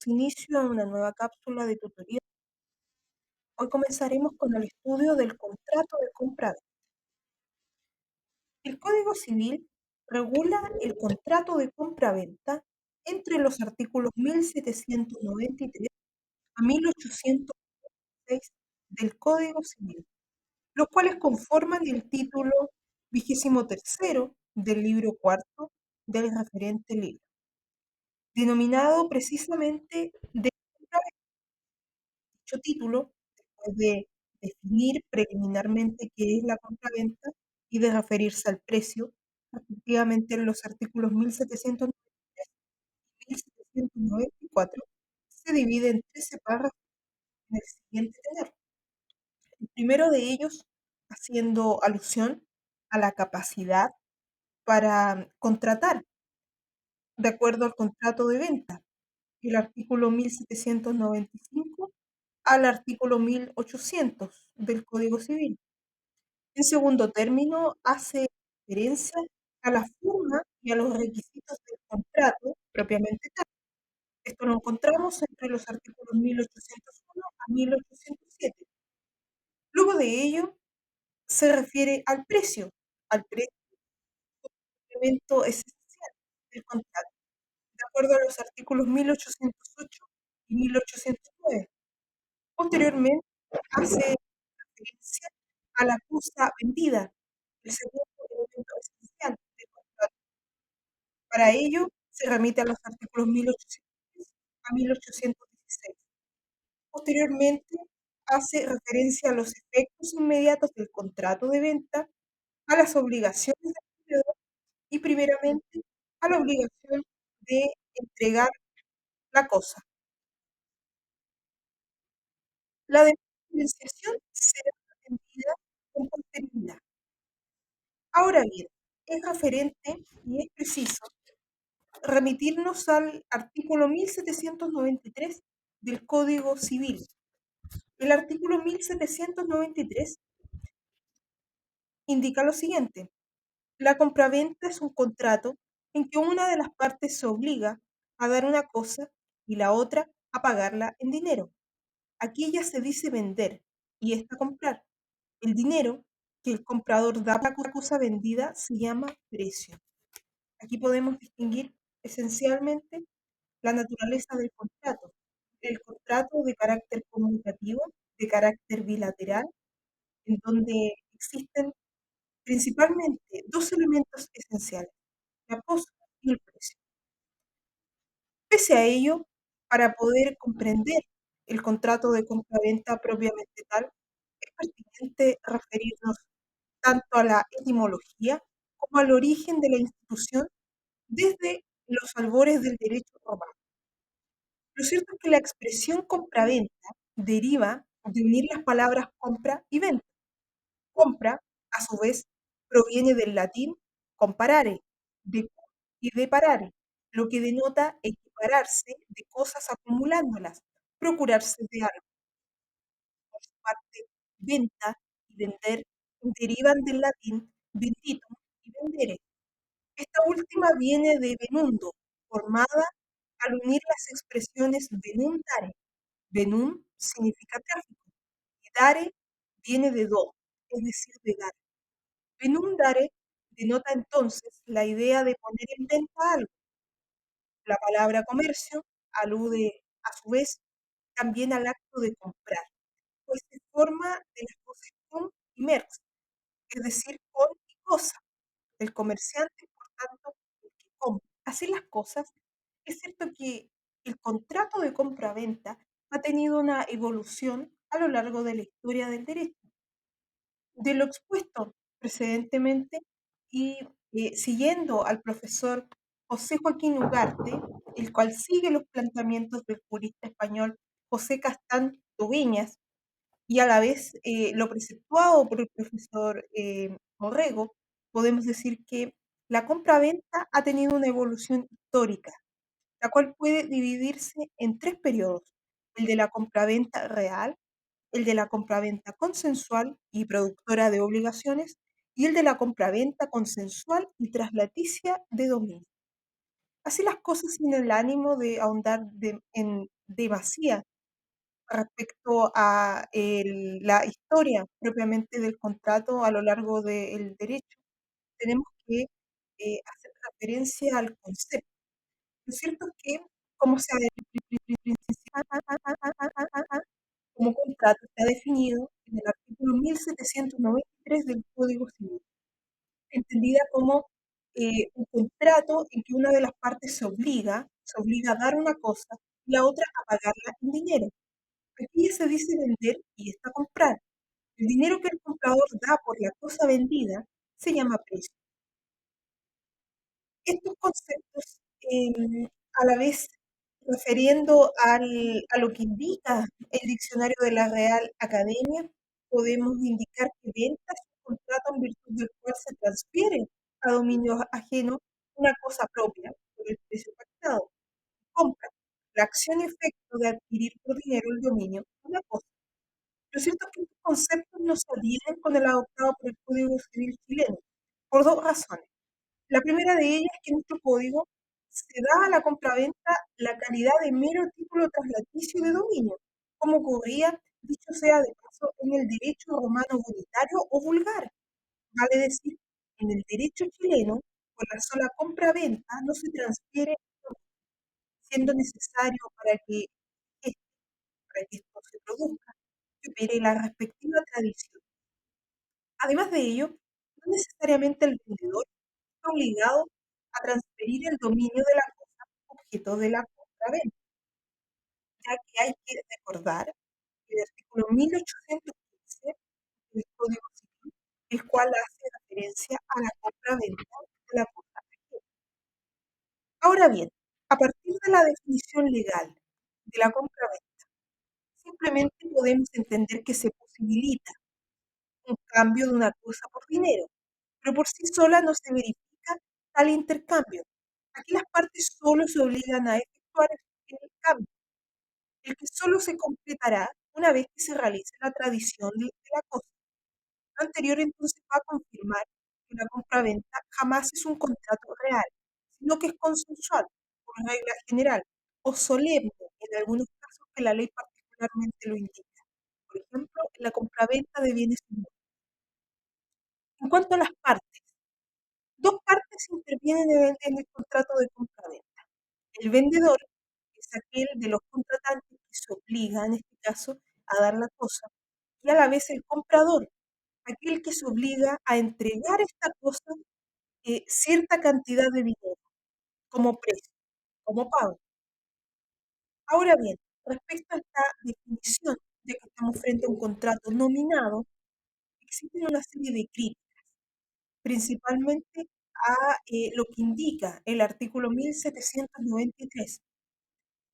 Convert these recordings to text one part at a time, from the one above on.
Inicio a una nueva cápsula de tutoría. Hoy comenzaremos con el estudio del contrato de compra. El Código Civil regula el contrato de compra-venta entre los artículos 1793 a 1806 del Código Civil, los cuales conforman el título 23 del libro cuarto del referente libro, denominado precisamente de compra-venta. Dicho título, después de definir preliminarmente qué es la compraventa y de referirse al precio, respectivamente en los artículos 1793 y 1794, se divide en 13 párrafos en el siguiente tenor. El primero de ellos haciendo alusión a la capacidad para contratar de acuerdo al contrato de venta, el artículo 1795 al artículo 1800 del Código Civil. En segundo término, hace referencia a la forma y a los requisitos del contrato propiamente tal. Esto lo encontramos entre los artículos 1801 a 1807. Luego de ello, se refiere al precio como elemento esencial del contrato, de acuerdo a los artículos 1808 y 1809. Posteriormente, hace referencia a la cosa vendida, el segundo elemento esencial del contrato. Para ello, se remite a los artículos 1810 a 1816. Posteriormente, hace referencia a los efectos inmediatos del contrato de venta, a las obligaciones del vendedor y primeramente a la obligación de entregar la cosa. La diferenciación será atendida con posterioridad. Ahora bien, es referente y es preciso remitirnos al artículo 1793 del Código Civil. El artículo 1793 indica lo siguiente: la compraventa es un contrato en que una de las partes se obliga a dar una cosa y la otra a pagarla en dinero. Aquí ya se dice vender y esta comprar. El dinero que el comprador da por la cosa vendida se llama precio. Aquí podemos distinguir esencialmente la naturaleza del contrato. El contrato de carácter comunicativo, de carácter bilateral, en donde existen principalmente dos elementos esenciales: la cosa y el precio. Pese a ello, para poder comprender el contrato de compraventa propiamente tal, es pertinente referirnos tanto a la etimología como al origen de la institución desde los albores del derecho romano. Lo cierto es que la expresión compraventa deriva de unir las palabras compra y venta. Compra, a su vez, proviene del latín comparare, de y de parare, lo que denota equipararse de cosas acumulándolas, procurarse de algo. Por su parte, venta y vender derivan del latín venditum y vendere. Esta última viene de venundo, formada al unir las expresiones venum dare. Venum significa tráfico y dare viene de do, es decir, de dar. Venum dare denota entonces la idea de poner en venta algo. La palabra comercio alude, a su vez, también al acto de comprar, pues se forma de las cosas cum y merx, es decir, con y cosa. El comerciante, por tanto, el que compra. Así las cosas, es cierto que el contrato de compra-venta ha tenido una evolución a lo largo de la historia del derecho. De lo expuesto precedentemente y siguiendo al profesor José Joaquín Ugarte, el cual sigue los planteamientos del jurista español José Castán Tubiñas, y a la vez lo preceptuado por el profesor Orrego, podemos decir que la compraventa ha tenido una evolución histórica, la cual puede dividirse en tres periodos: el de la compraventa real, el de la compraventa consensual y productora de obligaciones, y el de la compraventa consensual y traslaticia de dominio. Así las cosas sin el ánimo de ahondar en demasía respecto a la historia propiamente del contrato a lo largo del derecho, tenemos que hacer referencia al concepto. Lo cierto es que, como se ha como contrato está definido en el artículo 1793 del Código Civil, entendida como un contrato en que una de las partes se obliga a dar una cosa y la otra a pagarla en dinero. Aquí ya se dice vender y está comprar. El dinero que el comprador da por la cosa vendida se llama precio. Estos conceptos, a la vez refiriendo a lo que indica el diccionario de la Real Academia, podemos indicar que venta es un contrato en virtud del cual se transfiere a dominio ajeno una cosa propia por el precio pactado. Compra, la acción y efecto de adquirir por dinero el dominio de una cosa. Lo cierto es que estos conceptos no se adhieren con el adoptado por el Código Civil chileno, por dos razones. La primera de ellas es que en nuestro código se da a la compraventa la calidad de mero título traslaticio de dominio, como ocurría, dicho sea de paso, en el derecho romano unitario o vulgar. Vale decir, en el derecho chileno, por la sola compraventa no se transfiere, siendo necesario para que esto se produzca, que opere la respectiva tradición. Además de ello, no necesariamente el vendedor está obligado a transferir el dominio de la cosa objeto de la compraventa, ya que hay que recordar el artículo 1815 del Código Civil, el cual hace referencia a la compraventa de la cosa ajena. Ahora bien, a partir de la definición legal de la compraventa, simplemente podemos entender que se posibilita un cambio de una cosa por dinero, pero por sí sola no se verifica tal intercambio. Aquí las partes solo se obligan a efectuar el cambio, el que solo se completará una vez que se realice la tradición de la cosa. Lo anterior entonces va a confirmar que la compraventa jamás es un contrato real, sino que es consensual, por regla general, o solemne en algunos casos que la ley particularmente lo indica. Por ejemplo, en la compraventa de bienes inmuebles. En cuanto a las partes, dos partes intervienen en el contrato de compraventa. El vendedor, que es aquel de los contratantes que se obliga, en este caso, a dar la cosa, y a la vez el comprador, aquel que se obliga a entregar esta cosa cierta cantidad de dinero como precio, como pago. Ahora bien, respecto a esta definición de que estamos frente a un contrato nominado, existen una serie de críticas, principalmente a lo que indica el artículo 1793.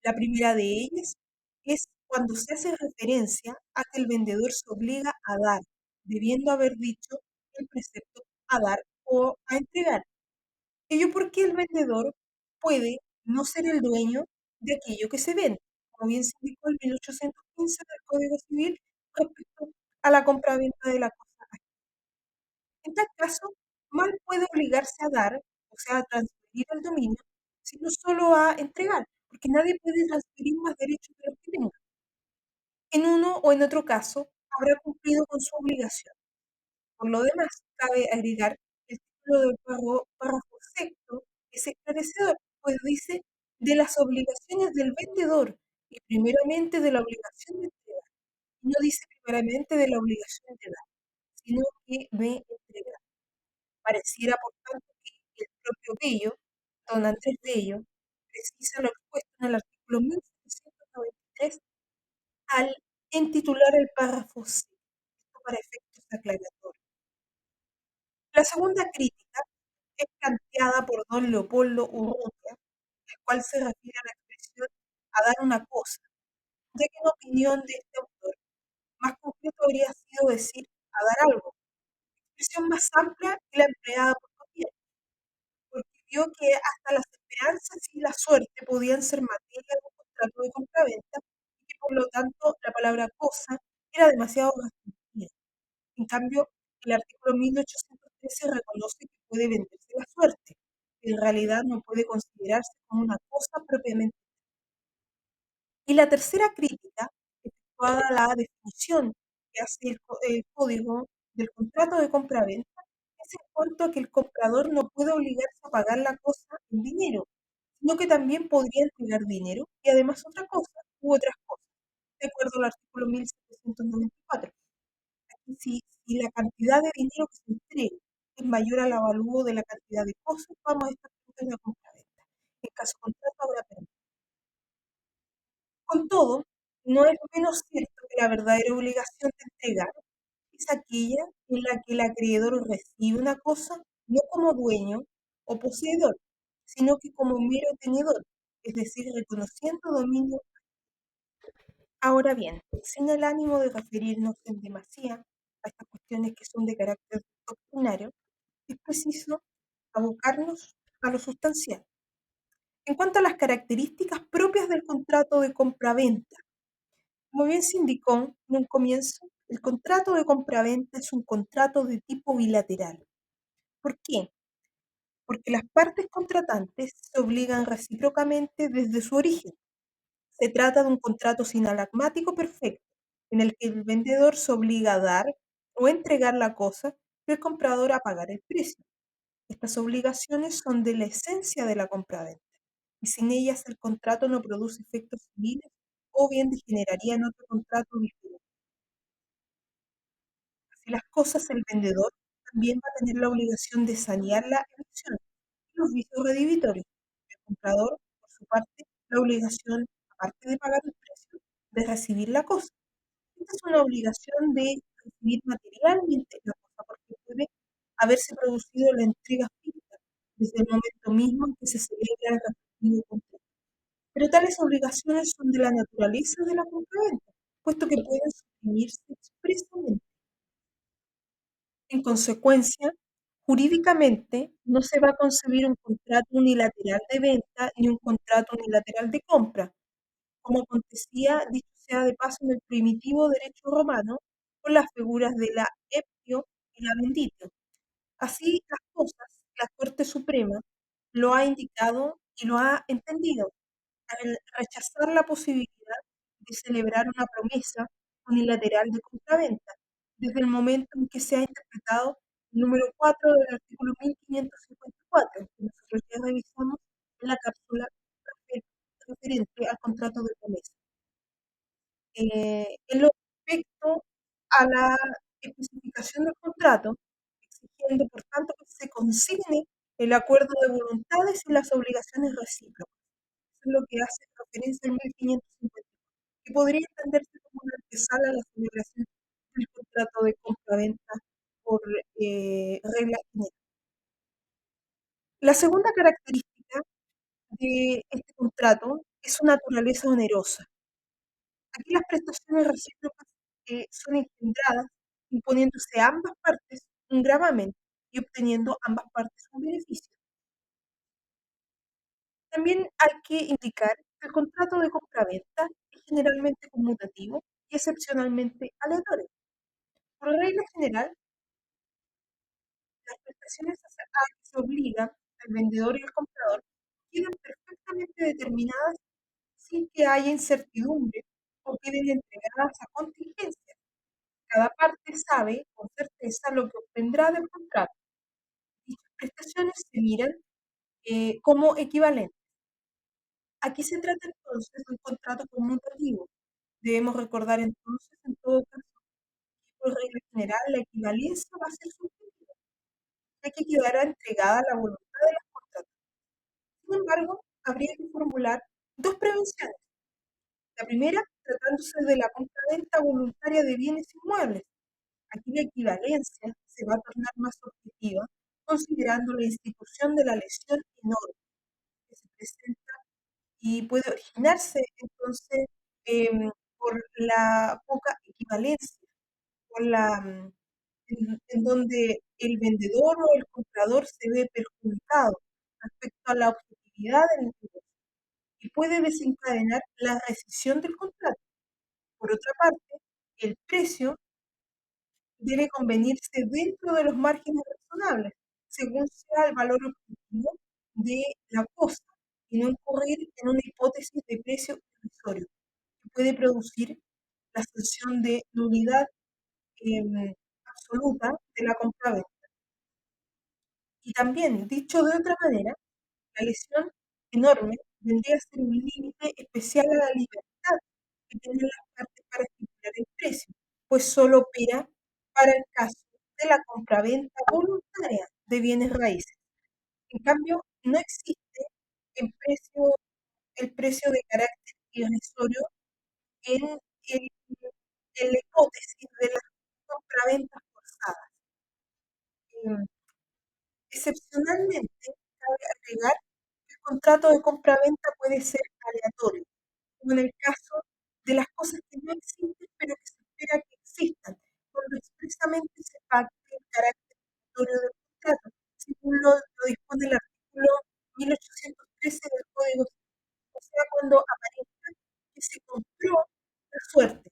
La primera de ellas es cuando se hace referencia a que el vendedor se obliga a dar, debiendo haber dicho el precepto a dar o a entregar. Ello porque el vendedor puede no ser el dueño de aquello que se vende, como bien se indicó en 1815 del Código Civil respecto a la compraventa de la cosa. En tal caso, mal puede obligarse a dar, o sea, a transferir el dominio, sino solo a entregar, porque nadie puede transferir más derechos de los que tenga. En uno o en otro caso, habrá cumplido con su obligación. Por lo demás, cabe agregar que el título del párrafo sexto es esclarecedor, pues dice de las obligaciones del vendedor y primeramente de la obligación de entregar. Y no dice primeramente de la obligación de dar, sino que de entregar. Pareciera, por tanto, que el propio Bello, don Andrés Bello, precisa lo expuesto en el artículo 1793 al entitular el párrafo C, esto para efectos aclaratorios. La segunda crítica es planteada por don Leopoldo Urrutia, el cual se refiere a la expresión a dar una cosa, ya que en opinión de este autor, más concreto habría sido decir a dar algo, expresión más amplia que la empleada por Gautier, porque vio que hasta las esperanzas y la suerte podían ser materia de un contrato de compraventa y que por lo tanto la palabra cosa era demasiado restringida. En cambio, el artículo 1813 reconoce que puede venderse la suerte, que en realidad no puede considerarse como una cosa propiamente. Y la tercera crítica, efectuada a la definición que hace el código del contrato de compraventa, es en cuanto a que el comprador no puede obligarse a pagar la cosa en dinero, sino que también podría entregar dinero y además otra cosa u otras cosas, de acuerdo al artículo 1794. Si la cantidad de dinero que se entrega es mayor al avalúo de la cantidad de cosas, vamos a estar frente a una compraventa. En caso contrario, habrá pérdida. Con todo, no es menos cierto que la verdadera obligación de entregar es aquella en la que el acreedor recibe una cosa no como dueño o poseedor, sino que como mero tenedor, es decir, reconociendo dominio. Ahora bien, sin el ánimo de referirnos en demasía a estas cuestiones que son de carácter doctrinario, es preciso abocarnos a lo sustancial. En cuanto a las características propias del contrato de compraventa, como bien se indicó en un comienzo, el contrato de compraventa es un contrato de tipo bilateral. ¿Por qué? Porque las partes contratantes se obligan recíprocamente desde su origen. Se trata de un contrato sinalagmático perfecto, en el que el vendedor se obliga a dar o entregar la cosa y el comprador a pagar el precio. Estas obligaciones son de la esencia de la compraventa, y sin ellas el contrato no produce efectos civiles o bien degeneraría en otro contrato diferente. Así las cosas, el vendedor también va a tener la obligación de sanear la emisión y los vicios redivitorios. El comprador, por su parte, la obligación, aparte de pagar el precio, de recibir la cosa. Esta es una obligación de recibir materialmente la cosa, porque puede haberse producido la entrega física desde el momento mismo en que se celebra el respectivo contrato. Pero tales obligaciones son de la naturaleza de la compraventa, puesto que pueden suprimirse expresamente. En consecuencia, jurídicamente no se va a concebir un contrato unilateral de venta ni un contrato unilateral de compra, como acontecía, dicho sea de paso, en el primitivo derecho romano, con las figuras de la eptio y la venditio. Así las cosas, la Corte Suprema lo ha indicado y lo ha entendido, al rechazar la posibilidad de celebrar una promesa unilateral de compraventa, desde el momento en que se ha interpretado el número 4 del artículo 1554, que nosotros ya revisamos en la cápsula referente al contrato de promesa. En lo respecto a la especificación del contrato, exigiendo por tanto que se consigne el acuerdo de voluntades y las obligaciones recíprocas. Eso es lo que hace referencia al 1550, que podría entenderse como una antesala a la celebración del contrato de compraventa por regla general. La segunda característica de este contrato es su naturaleza onerosa. Aquí las prestaciones recíprocas son engendradas imponiéndose a ambas partes un gravamen y obteniendo ambas partes un beneficio. También hay que indicar que el contrato de compraventa es generalmente conmutativo y excepcionalmente aleatorio. Por regla general, las prestaciones a que se obliga al vendedor y al comprador quedan perfectamente determinadas sin que haya incertidumbre o queden entregadas a contingencia. Cada parte sabe con certeza lo que obtendrá del contrato. Dichas prestaciones se miran como equivalentes. Aquí se trata entonces de un contrato conmutativo. Debemos recordar entonces, en todo caso, que por regla general la equivalencia va a ser subjetiva, ya que quedará entregada a la voluntad de los contratantes. Sin embargo, habría que formular dos prevenciones. La primera, tratándose de la compraventa voluntaria de bienes inmuebles. Aquí la equivalencia se va a tornar más objetiva, considerando la institución de la lesión enorme que se presenta y puede originarse entonces por la poca equivalencia, por en donde el vendedor o el comprador se ve perjudicado respecto a la objetividad del negocio y puede desencadenar la rescisión del contrato. Por otra parte, el precio debe convenirse dentro de los márgenes razonables, según sea el valor objetivo de la cosa y no incurrir en una hipótesis de precio irrisorio que puede producir la sanción de nulidad absoluta de la compraventa. Y también, dicho de otra manera, la lesión enorme vendría a ser un límite especial a la libertad que tienen las partes para estipular el precio, pues solo opera para el caso de la compraventa voluntaria de bienes raíces. En cambio, no existe el precio de carácter irrisorio en, el- en la hipótesis de las compraventas forzadas. Em, Excepcionalmente, cabe agregar que el contrato de compraventa puede ser aleatorio, como en el caso de las cosas que no existen pero que se espera que existan, cuando expresamente se pacte el carácter aleatorio del contrato, según lo dispone el artículo 1813 del Código Civil, o sea, cuando aparezca que se compró la suerte.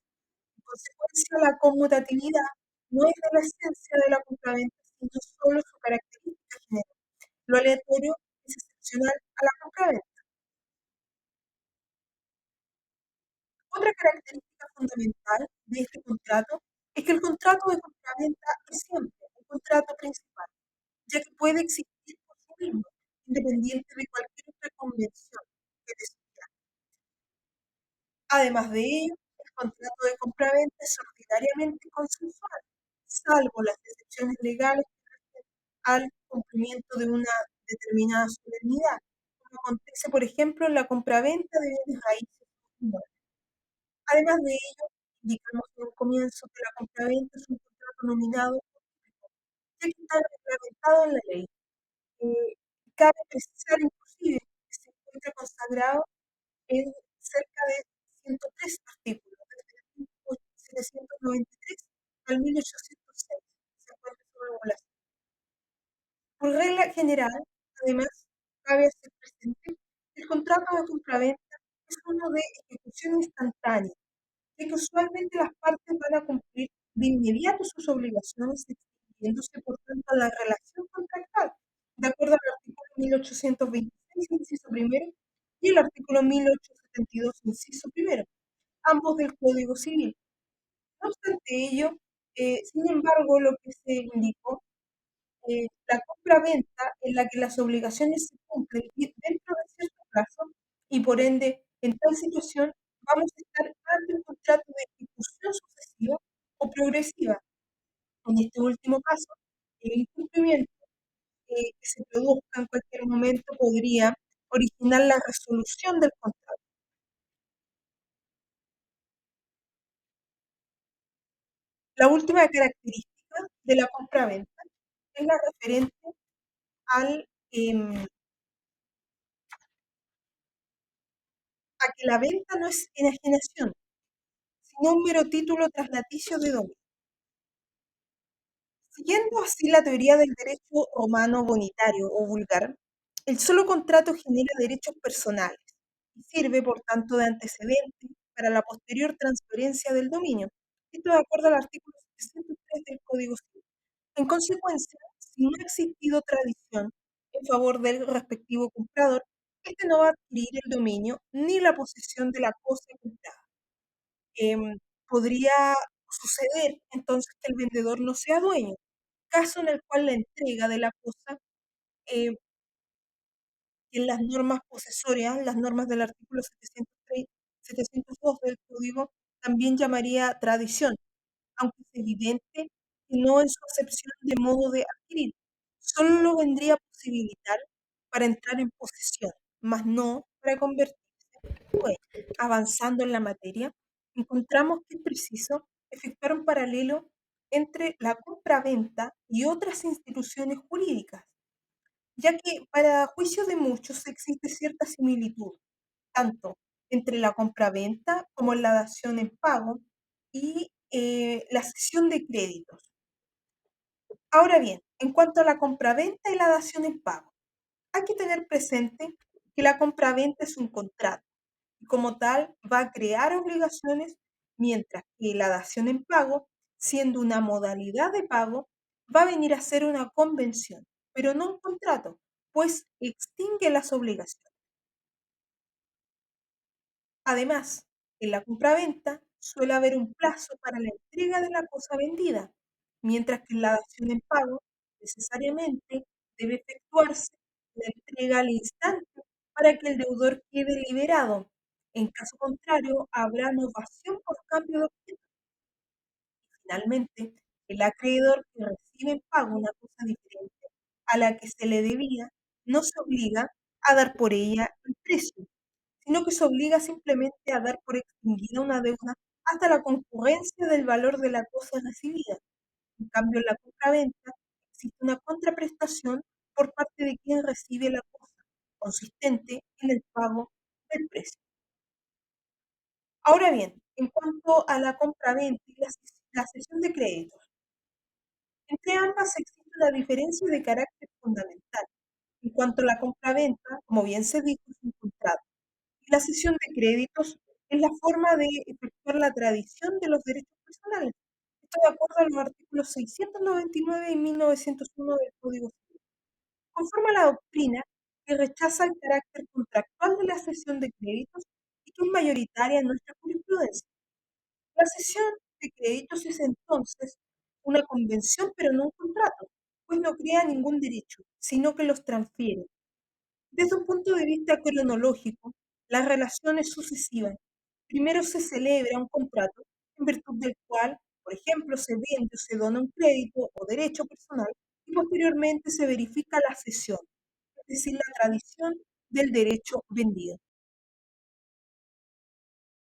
En consecuencia, la conmutatividad no es de la esencia de la compraventa, sino solo su característica general. Lo aleatorio es excepcional a la compraventa. Otra característica fundamental de este contrato es que el contrato de compraventa es siempre un contrato principal, ya que puede existir por sí mismo, independiente de cualquier otra convención que decida. Además de ello, el contrato de compraventa es ordinariamente consensual, salvo las excepciones legales que refieren al cumplimiento de una determinada solemnidad, como acontece, por ejemplo, en la compraventa de bienes raíces o inmuebles. Además de ello, indicamos en el comienzo que la compraventa es un contrato nominado público, ya que está reglamentado en la ley. Cabe precisar inclusive que se encuentra consagrado en cerca de 103 artículos, desde el 1793 al 1806, se encuentra su regulación. Por regla general, además, cabe hacer presente que el contrato de compraventa es uno de ejecución instantánea, de que usualmente las partes van a cumplir de inmediato sus obligaciones, extinguiéndose por tanto la relación contractual, de acuerdo al artículo 1826, inciso primero, y el artículo 1872, inciso primero, ambos del Código Civil. No obstante ello, sin embargo, lo que se indicó, la compra-venta en la que las obligaciones se cumplen dentro de cierto plazo y por ende, en tal situación, vamos a estar ante un contrato de ejecución sucesiva o progresiva. En este último caso, el incumplimiento que se produzca en cualquier momento podría originar la resolución del contrato. La última característica de la compra-venta es la referente al, a que la venta no es enajenación, sino un mero título traslaticio de dominio. Siguiendo así la teoría del derecho romano bonitario o vulgar, el solo contrato genera derechos personales y sirve, por tanto, de antecedente para la posterior transferencia del dominio. Esto de acuerdo al artículo 703 del Código Civil. En consecuencia, si no ha existido tradición en favor del respectivo comprador, este no va a adquirir el dominio ni la posesión de la cosa comprada. Podría suceder entonces que el vendedor no sea dueño, caso en el cual la entrega de la cosa, eh, en las normas posesorias, las normas del artículo 703, 702 del Código, también llamaría tradición, aunque es evidente que no en su acepción de modo de adquirir, solo lo vendría a posibilitar para entrar en posesión, mas no para convertirse en dueño. Avanzando en la materia, encontramos que es preciso efectuar un paralelo entre la compra-venta y otras instituciones jurídicas, ya que para juicio de muchos existe cierta similitud, tanto entre la compraventa como la dación en pago y la cesión de créditos. Ahora bien, en cuanto a la compraventa y la dación en pago, hay que tener presente que la compraventa es un contrato y como tal va a crear obligaciones, mientras que la dación en pago, siendo una modalidad de pago, va a venir a ser una convención, pero no un contrato, pues extingue las obligaciones. Además, en la compraventa suele haber un plazo para la entrega de la cosa vendida, mientras que en la dación en pago necesariamente debe efectuarse la entrega al instante para que el deudor quede liberado. En caso contrario, habrá novación por cambio de objeto. Finalmente, el acreedor que recibe en pago una cosa diferente a la que se le debía no se obliga a dar por ella el precio, sino que se obliga simplemente a dar por extinguida una deuda hasta la concurrencia del valor de la cosa recibida. En cambio, en la compraventa existe una contraprestación por parte de quien recibe la cosa, consistente en el pago del precio. Ahora bien, en cuanto a la compraventa y la cesión de créditos, entre ambas existe una diferencia de carácter fundamental. En cuanto a la compraventa, como bien se dijo, es un contrato. Y la cesión de créditos es la forma de efectuar la tradición de los derechos personales. Esto de acuerdo a los artículos 699 y 1901 del Código Civil. Conforme a la doctrina que rechaza el carácter contractual de la cesión de créditos y que es mayoritaria en nuestra jurisprudencia. La cesión de créditos es entonces una convención, pero no un contrato, pues no crea ningún derecho, sino que los transfiere. Desde un punto de vista cronológico, la relación es sucesiva. Primero se celebra un contrato en virtud del cual, por ejemplo, se vende o se dona un crédito o derecho personal y posteriormente se verifica la cesión, es decir, la tradición del derecho vendido.